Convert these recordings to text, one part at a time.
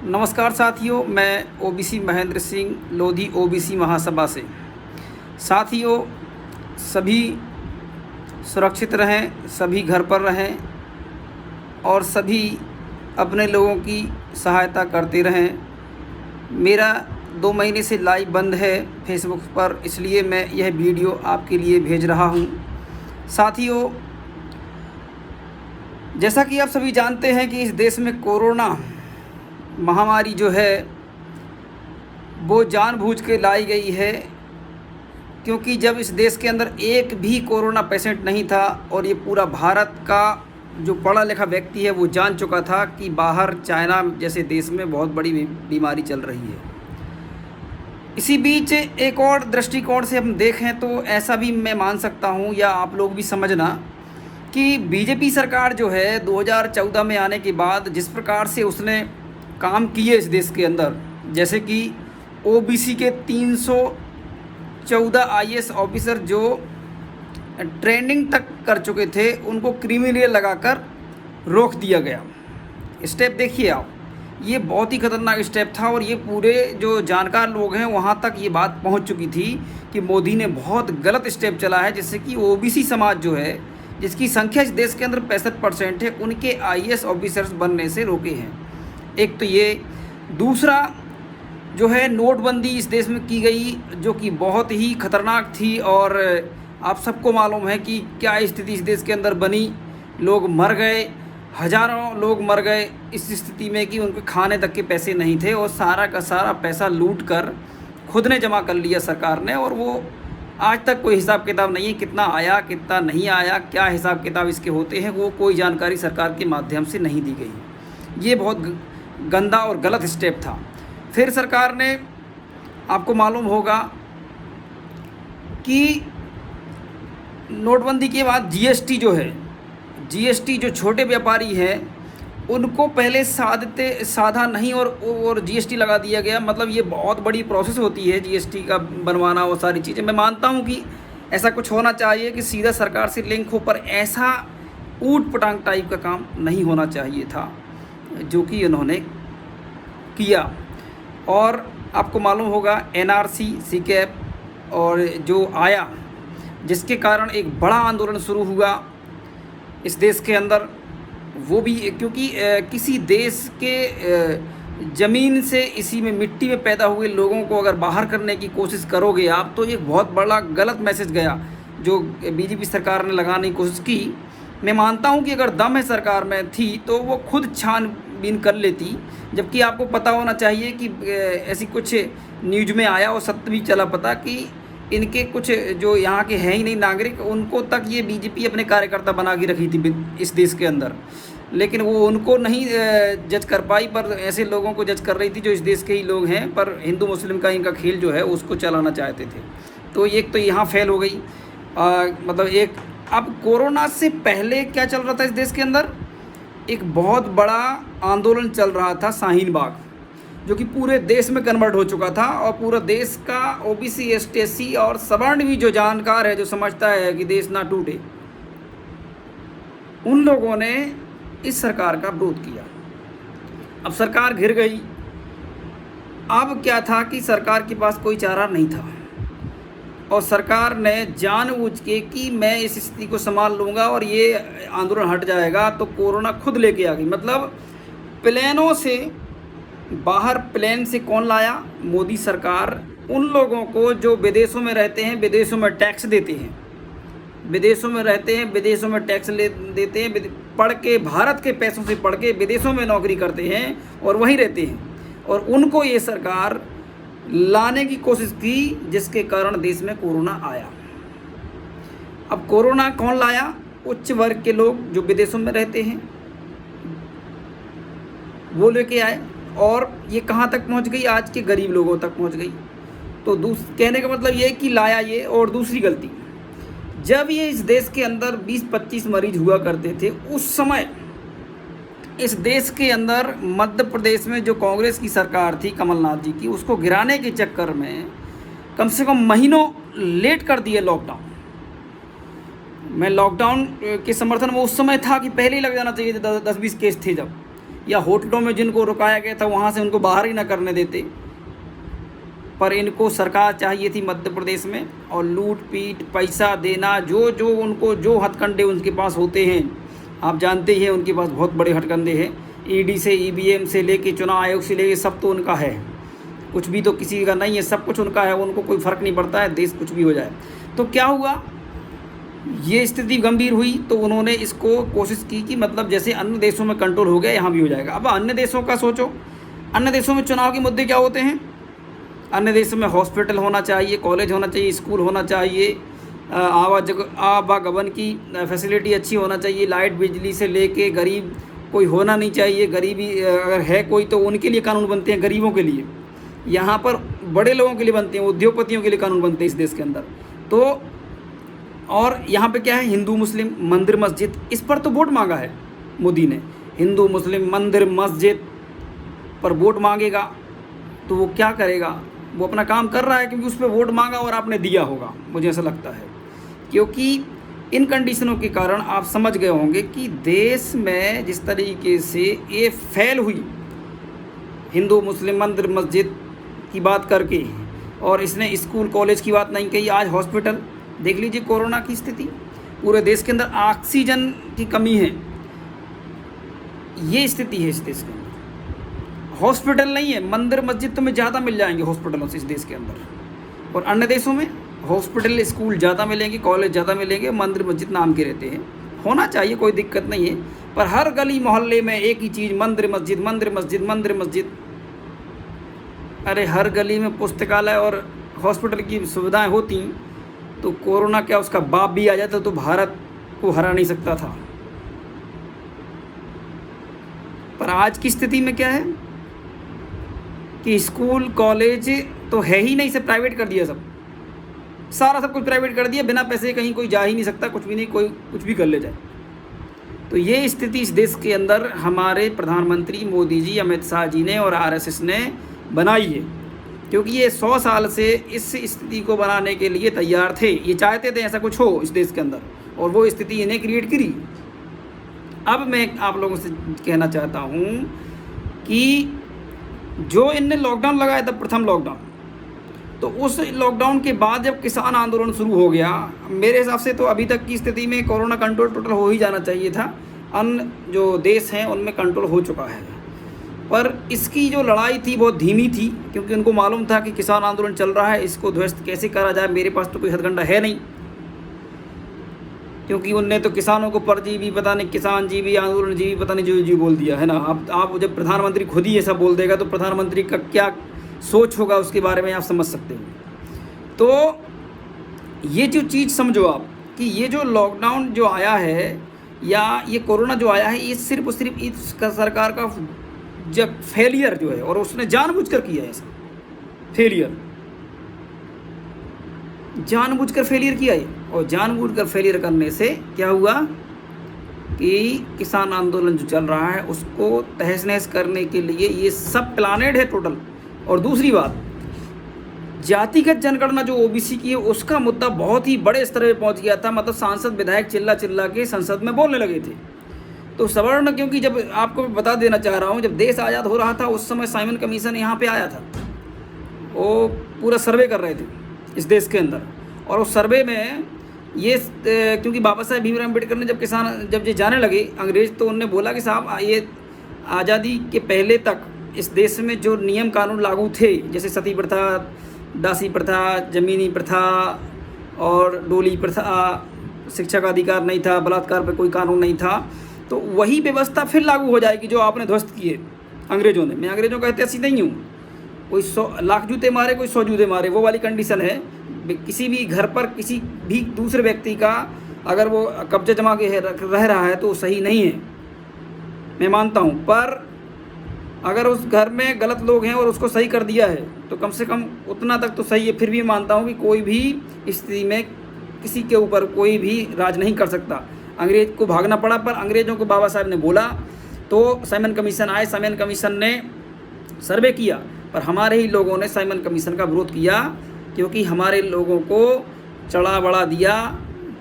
नमस्कार साथियों, मैं ओबीसी महेंद्र सिंह लोधी ओबीसी महासभा से। साथियों, सभी सुरक्षित रहें, सभी घर पर रहें और सभी अपने लोगों की सहायता करते रहें। मेरा 2 महीने से लाइव बंद है फेसबुक पर, इसलिए मैं यह वीडियो आपके लिए भेज रहा हूं। साथियों, जैसा कि आप सभी जानते हैं कि इस देश में कोरोना महामारी जो है वो जानबूझ के लाई गई है, क्योंकि जब इस देश के अंदर एक भी कोरोना पेशेंट नहीं था और ये पूरा भारत का जो पढ़ा लिखा व्यक्ति है वो जान चुका था कि बाहर चाइना जैसे देश में बहुत बड़ी बीमारी चल रही है। इसी बीच एक और दृष्टिकोण से हम देखें तो ऐसा भी मैं मान सकता हूँ, या आप लोग भी समझना, कि बीजेपी सरकार जो है 2014 में आने के बाद जिस प्रकार से उसने काम किए इस देश के अंदर, जैसे कि ओबीसी के 314 आईएएस ऑफिसर जो ट्रेनिंग तक कर चुके थे उनको क्रिमिनल लगाकर रोक दिया गया। स्टेप देखिए आप, ये बहुत ही खतरनाक स्टेप था और ये पूरे जो जानकार लोग हैं वहाँ तक ये बात पहुँच चुकी थी कि मोदी ने बहुत गलत स्टेप चला है, जिससे कि ओबीसी समाज जो है, जिसकी संख्या इस देश के अंदर 65% है, उनके आईएएस ऑफिसर्स बनने से रोके हैं। एक तो ये, दूसरा जो है नोटबंदी इस देश में की गई, जो कि बहुत ही खतरनाक थी और आप सबको मालूम है कि क्या स्थिति इस देश के अंदर बनी। लोग मर गए, हज़ारों लोग मर गए इस स्थिति में कि उनके खाने तक के पैसे नहीं थे और सारा का सारा पैसा लूट कर खुद ने जमा कर लिया सरकार ने, और वो आज तक कोई हिसाब किताब नहीं है कितना आया कितना नहीं आया, क्या हिसाब किताब इसके होते हैं, वो कोई जानकारी सरकार के माध्यम से नहीं दी गई। ये बहुत गंदा और गलत स्टेप था। फिर सरकार ने, आपको मालूम होगा कि नोटबंदी के बाद जीएसटी जो है, जीएसटी जो छोटे व्यापारी हैं उनको पहले साधा नहीं और जीएसटी लगा दिया गया। मतलब ये बहुत बड़ी प्रोसेस होती है जीएसटी का बनवाना और सारी चीज़ें। मैं मानता हूँ कि ऐसा कुछ होना चाहिए कि सीधा सरकार से लिंक हो, पर ऐसा ऊट पटांग टाइप का काम नहीं होना चाहिए था जो कि उन्होंने किया। और आपको मालूम होगा एनआरसी, सीकैप और जो आया, जिसके कारण एक बड़ा आंदोलन शुरू हुआ इस देश के अंदर, वो भी क्योंकि किसी देश के ज़मीन से, इसी में मिट्टी में पैदा हुए लोगों को अगर बाहर करने की कोशिश करोगे आप, तो एक बहुत बड़ा गलत मैसेज गया जो बीजेपी सरकार ने लगाने की कोशिश की। मैं मानता हूं कि अगर दम है सरकार में थी तो वो खुद छानबीन कर लेती, जबकि आपको पता होना चाहिए कि ऐसी कुछ न्यूज में आया और सत्य भी चला पता कि इनके कुछ जो यहाँ के हैं ही नहीं नागरिक, उनको तक ये बीजेपी अपने कार्यकर्ता बना के रखी थी इस देश के अंदर, लेकिन वो उनको नहीं जज कर पाई, पर ऐसे लोगों को जज कर रही थी जो इस देश के ही लोग हैं, पर हिंदू मुस्लिम का इनका खेल जो है उसको चलाना चाहते थे। तो एक तो यहाँ फेल हो गई। मतलब एक, अब कोरोना से पहले क्या चल रहा था इस देश के अंदर, एक बहुत बड़ा आंदोलन चल रहा था शाहीन बाग, जो कि पूरे देश में कन्वर्ट हो चुका था और पूरा देश का ओबीसी, एसटी, एससी और सवर्ण भी जो जानकार है, जो समझता है कि देश ना टूटे, उन लोगों ने इस सरकार का विरोध किया। अब सरकार घिर गई। अब क्या था कि सरकार के पास कोई चारा नहीं था और सरकार ने जानबूझ के कि मैं इस स्थिति को संभाल लूँगा और ये आंदोलन हट जाएगा, तो कोरोना खुद लेके आ गई। मतलब प्लेनों से बाहर, प्लेन से कौन लाया? मोदी सरकार। उन लोगों को जो विदेशों में रहते हैं, विदेशों में टैक्स देते हैं, विदेशों में रहते हैं, विदेशों में टैक्स देते हैं, पढ़ के, भारत के पैसों से पढ़ के विदेशों में नौकरी करते हैं और वहीं रहते हैं, और उनको ये सरकार लाने की कोशिश की, जिसके कारण देश में कोरोना आया। अब कोरोना कौन लाया? उच्च वर्ग के लोग जो विदेशों में रहते हैं वो लेके आए, और ये कहाँ तक पहुंच गई? आज के गरीब लोगों तक पहुंच गई। तो कहने का मतलब ये कि लाया ये। और दूसरी गलती, जब ये इस देश के अंदर 20-25 मरीज हुआ करते थे, उस समय इस देश के अंदर मध्य प्रदेश में जो कांग्रेस की सरकार थी कमलनाथ जी की, उसको गिराने के चक्कर में कम से कम महीनों लेट कर दिए लॉकडाउन। मैं लॉकडाउन के समर्थन में उस समय था कि पहले ही लग जाना चाहिए था, 10-20 केस थे जब, या होटलों में जिनको रुकाया गया था वहाँ से उनको बाहर ही ना करने देते। पर इनको सरकार चाहिए थी मध्य प्रदेश में, और लूट पीट, पैसा देना, जो जो उनको जो हथकंडे उनके पास होते हैं, आप जानते ही हैं उनके पास बहुत बड़े हथकंडे हैं। ईडी से, ईवीएम से लेके, चुनाव आयोग से लेके, सब तो उनका है, कुछ भी तो किसी का नहीं है, सब कुछ उनका है। उनको कोई फ़र्क नहीं पड़ता है, देश कुछ भी हो जाए। तो क्या हुआ, ये स्थिति गंभीर हुई तो उन्होंने इसको कोशिश की कि मतलब जैसे अन्य देशों में कंट्रोल हो गया, यहाँ भी हो जाएगा। अब अन्य देशों का सोचो, अन्य देशों में चुनाव के मुद्दे क्या होते हैं। अन्य देशों में हॉस्पिटल होना चाहिए, कॉलेज होना चाहिए, स्कूल होना चाहिए, आवागमन की फैसिलिटी अच्छी होना चाहिए, लाइट बिजली से लेके गरीब कोई होना नहीं चाहिए। गरीबी अगर है कोई तो उनके लिए कानून बनते हैं, गरीबों के लिए। यहाँ पर बड़े लोगों के लिए बनते हैं, उद्योगपतियों के लिए कानून बनते हैं इस देश के अंदर। तो और यहाँ पे क्या है, हिंदू मुस्लिम मंदिर मस्जिद, इस पर तो वोट मांगा है मोदी ने। हिंदू मुस्लिम मंदिर मस्जिद पर वोट मांगेगा तो वो क्या करेगा, वो अपना काम कर रहा है क्योंकि उस पर वोट मांगा और आपने दिया होगा, मुझे ऐसा लगता है। क्योंकि इन कंडीशनों के कारण आप समझ गए होंगे कि देश में जिस तरीके से ये फैल हुई हिंदू मुस्लिम मंदिर मस्जिद की बात करके, और इसने स्कूल कॉलेज की बात नहीं कही। आज हॉस्पिटल देख लीजिए, कोरोना की स्थिति पूरे देश के अंदर, ऑक्सीजन की कमी है, ये स्थिति है इस देश के अंदर। हॉस्पिटल नहीं है, मंदिर मस्जिद तुम्हें ज़्यादा मिल जाएंगे हॉस्पिटलों से इस देश के अंदर। और अन्य देशों में हॉस्पिटल स्कूल ज़्यादा मिलेंगे, कॉलेज ज़्यादा मिलेंगे, मंदिर मस्जिद नाम के रहते हैं। होना चाहिए, कोई दिक्कत नहीं है, पर हर गली मोहल्ले में एक ही चीज़, मंदिर मस्जिद मंदिर मस्जिद मंदिर मस्जिद। अरे हर गली में पुस्तकालय और हॉस्पिटल की सुविधाएं होती तो कोरोना क्या उसका बाप भी आ जाता तो भारत को हरा नहीं सकता था। पर आज की स्थिति में क्या है कि स्कूल कॉलेज तो है ही नहीं, से प्राइवेट कर दिया, सारा सब कुछ प्राइवेट कर दिया। बिना पैसे कहीं कोई जा ही नहीं सकता, कुछ भी नहीं, कोई कुछ भी कर ले जाए। तो ये स्थिति इस देश के अंदर हमारे प्रधानमंत्री मोदी जी, अमित शाह जी ने और आरएसएस ने बनाई है, क्योंकि ये 100 साल से इस स्थिति को बनाने के लिए तैयार थे। ये चाहते थे ऐसा कुछ हो इस देश के अंदर, और वो स्थिति इन्हें क्रिएट करी। अब मैं आप लोगों से कहना चाहता हूँ कि जो इनने लॉकडाउन लगाया था, प्रथम लॉकडाउन, तो उस लॉकडाउन के बाद जब किसान आंदोलन शुरू हो गया, मेरे हिसाब से तो अभी तक की स्थिति में कोरोना कंट्रोल टोटल हो ही जाना चाहिए था। अन्य जो देश हैं उनमें कंट्रोल हो चुका है, पर इसकी जो लड़ाई थी बहुत धीमी थी, क्योंकि उनको मालूम था कि किसान आंदोलन चल रहा है, इसको ध्वस्त कैसे करा जाए, मेरे पास तो कोई हथकंडा है नहीं। क्योंकि उनने तो किसानों को परजीवी, पता नहीं किसान जीवी, आंदोलन जीवी, पता नहीं जो जी बोल दिया है ना। अब आप जब प्रधानमंत्री खुद ही ऐसा बोल देगा तो प्रधानमंत्री का क्या सोच होगा उसके बारे में आप समझ सकते हो। तो ये जो चीज़ समझो आप कि ये जो लॉकडाउन जो आया है या ये कोरोना जो आया है, ये सिर्फ और सिर्फ इस सरकार का जब फेलियर जो है, और उसने जानबूझकर किया है, ऐसा फेलियर जानबूझकर फेलियर किया है। और जानबूझकर फेलियर करने से क्या हुआ कि किसान आंदोलन जो चल रहा है उसको तहस नहस करने के लिए ये सब प्लानेड है टोटल। और दूसरी बात, जातिगत जनगणना जो ओबीसी की है उसका मुद्दा बहुत ही बड़े स्तर पे पहुंच गया था। मतलब सांसद विधायक चिल्ला चिल्ला के संसद में बोलने लगे थे। तो सवर्ण, क्योंकि जब आपको बता देना चाह रहा हूँ, जब देश आज़ाद हो रहा था उस समय साइमन कमीशन यहाँ पे आया था, वो पूरा सर्वे कर रहे थे इस देश के अंदर। और उस सर्वे में ये क्योंकि बाबा साहेब भीमराव अम्बेडकर ने जब ये जाने लगे अंग्रेज़, तो उनने बोला कि साहब ये आज़ादी के पहले तक इस देश में जो नियम कानून लागू थे, जैसे सती प्रथा, दासी प्रथा, ज़मीनी प्रथा और डोली प्रथा, शिक्षा का अधिकार नहीं था, बलात्कार पर कोई कानून नहीं था, तो वही व्यवस्था फिर लागू हो जाएगी जो आपने ध्वस्त किए अंग्रेज़ों ने। मैं अंग्रेज़ों का ऐसी नहीं हूँ, कोई 100 लाख जूते मारे, कोई 100 जूते मारे, वो वाली कंडीशन है। किसी भी घर पर किसी भी दूसरे व्यक्ति का अगर वो कब्जा जमा के रह रहा है तो सही नहीं है, मैं मानता हूँ। पर अगर उस घर में गलत लोग हैं और उसको सही कर दिया है तो कम से कम उतना तक तो सही है। फिर भी मानता हूँ कि कोई भी स्थिति में किसी के ऊपर कोई भी राज नहीं कर सकता। अंग्रेज को भागना पड़ा, पर अंग्रेज़ों को बाबा साहब ने बोला तो साइमन कमीशन आए। साइमन कमीशन ने सर्वे किया, पर हमारे ही लोगों ने साइमन कमीशन का विरोध किया, क्योंकि हमारे लोगों को चढ़ा बढ़ा दिया,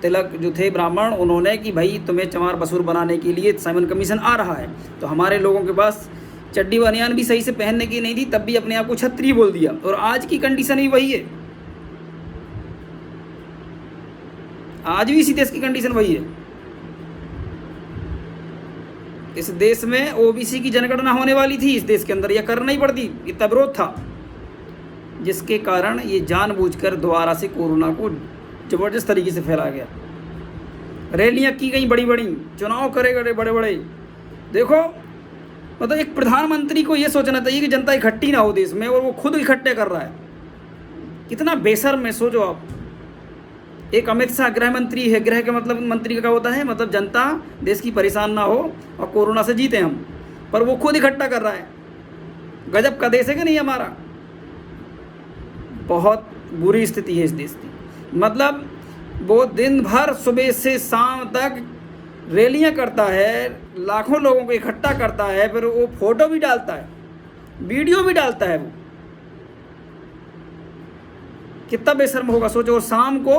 तिलक जो थे ब्राह्मण, उन्होंने कि भाई तुम्हें चमार बसूर बनाने के लिए साइमन कमीशन आ रहा है, तो हमारे लोगों के पास चड्डी बनियान भी सही से पहनने की नहीं थी, तब भी अपने आप को छत्री बोल दिया। और आज की कंडीशन भी वही है, आज भी इसी देश की कंडीशन वही है। इस देश में ओबीसी की जनगणना होने वाली थी इस देश के अंदर, या करना ही पड़ती, इतना विरोध था, जिसके कारण ये जानबूझकर दोबारा से कोरोना को ज़बरदस्त तरीके से फैला गया। रैलियां की गई बड़ी बड़ी, चुनाव करे गए बड़े बड़े। देखो मतलब एक प्रधानमंत्री को ये सोचना चाहिए कि जनता इकट्ठी ना हो देश में, और वो खुद इकट्ठे कर रहा है। कितना बेशर्म है, सोचो आप। एक अमित शाह गृह मंत्री है, गृह का मतलब मंत्री का क्या होता है, मतलब जनता देश की परेशान ना हो और कोरोना से जीते हम, पर वो खुद इकट्ठा कर रहा है। गजब का देश है कि नहीं हमारा? बहुत बुरी स्थिति है इस देश की। मतलब वो दिन भर सुबह से शाम तक रैलियां करता है, लाखों लोगों को इकट्ठा करता है, फिर वो फोटो भी डालता है, वीडियो भी डालता है। वो कितना बेशर्म होगा सोचो। और शाम को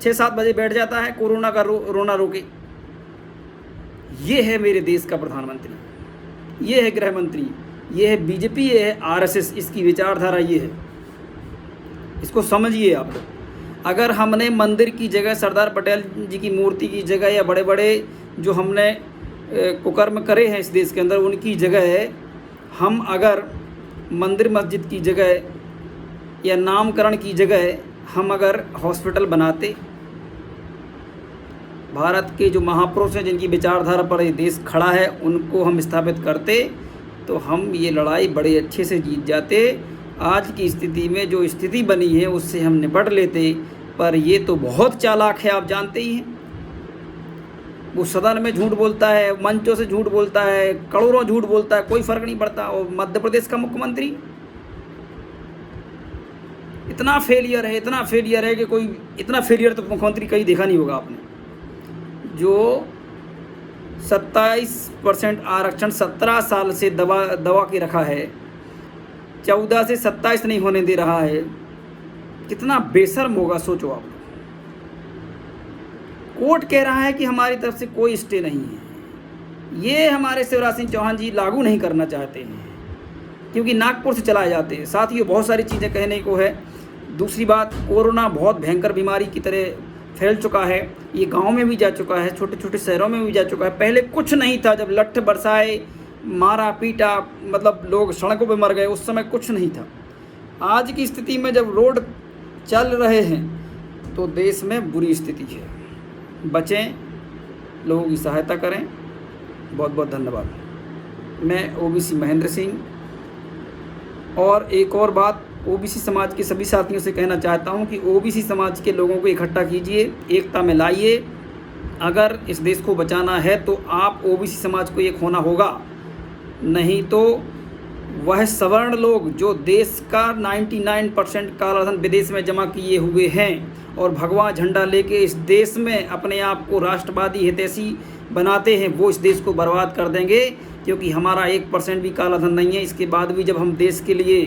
6-7 बजे बैठ जाता है कोरोना का रोना रोके। ये है मेरे देश का प्रधानमंत्री, ये है गृह मंत्री, ये है बीजेपी, ये है आरएसएस, इसकी विचारधारा ये है। इसको समझिए आप लोग। अगर हमने मंदिर की जगह सरदार पटेल जी की मूर्ति की जगह, या बड़े बड़े जो हमने कुकर्म करे हैं इस देश के अंदर, उनकी जगह हम अगर मंदिर मस्जिद की जगह या नामकरण की जगह हम अगर हॉस्पिटल बनाते, भारत के जो महापुरुष हैं जिनकी विचारधारा पर ये देश खड़ा है, उनको हम स्थापित करते, तो हम ये लड़ाई बड़े अच्छे से जीत जाते। आज की स्थिति में जो स्थिति बनी है उससे हम निपट लेते, पर ये तो बहुत चालाक है, आप जानते ही हैं। वो सदन में झूठ बोलता है, मंचों से झूठ बोलता है, करोड़ों झूठ बोलता है, कोई फ़र्क नहीं पड़ता। और मध्य प्रदेश का मुख्यमंत्री इतना फेलियर है, इतना फेलियर है कि कोई इतना फेलियर तो मुख्यमंत्री कहीं देखा नहीं होगा आपने। जो 27% आरक्षण 17 साल से दबा के रखा है, 14 से 27 नहीं होने दे रहा है, कितना बेशर्म होगा सोचो आप। कोर्ट कह रहा है कि हमारी तरफ से कोई स्टे नहीं है। ये हमारे शिवराज सिंह चौहान जी लागू नहीं करना चाहते हैं, क्योंकि नागपुर से चलाए जाते हैं। साथ ही बहुत सारी चीज़ें कहने को है। दूसरी बात, कोरोना बहुत भयंकर बीमारी की तरह फैल चुका है, ये गांव में भी जा चुका है, छोटे छोटे शहरों में भी जा चुका है। पहले कुछ नहीं था, जब लठ बरसाए, मारा पीटा, मतलब लोग सड़कों पे मर गए, उस समय कुछ नहीं था। आज की स्थिति में जब रोड चल रहे हैं तो देश में बुरी स्थिति है। बचें, लोगों की सहायता करें। बहुत बहुत धन्यवाद। मैं ओबीसी महेंद्र सिंह। और एक और बात ओबीसी समाज के सभी साथियों से कहना चाहता हूं कि ओबीसी समाज के लोगों को इकट्ठा कीजिए, एकता में लाइए। अगर इस देश को बचाना है तो आप ओबीसी समाज को एक होना होगा, नहीं तो वह सवर्ण लोग जो देश का 99% कालाधन विदेश में जमा किए हुए हैं और भगवा झंडा लेके इस देश में अपने आप को राष्ट्रवादी हितैषी बनाते हैं, वो इस देश को बर्बाद कर देंगे। क्योंकि हमारा 1% भी कालाधन नहीं है। इसके बाद भी जब हम देश के लिए,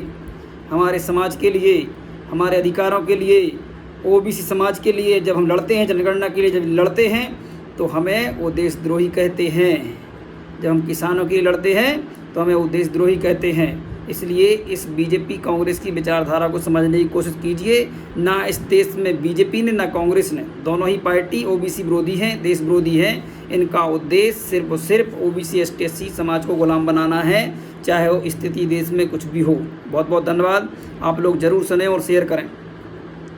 हमारे समाज के लिए, हमारे अधिकारों के लिए, ओबीसी समाज के लिए जब हम लड़ते हैं, जनगणना के लिए जब लड़ते हैं, तो हमें वो देशद्रोही कहते हैं। जब हम किसानों के लिए लड़ते हैं तो हमें वो देशद्रोही कहते हैं। इसलिए इस बीजेपी कांग्रेस की विचारधारा को समझने की कोशिश कीजिए। ना इस देश में बीजेपी ने ना कांग्रेस ने, दोनों ही पार्टी ओबीसी विरोधी हैं, देश विरोधी हैं। इनका उद्देश्य सिर्फ और सिर्फ ओबीसी ST/SC समाज को गुलाम बनाना है, चाहे वो स्थिति देश में कुछ भी हो। बहुत बहुत धन्यवाद। आप लोग ज़रूर सुनें और शेयर करें।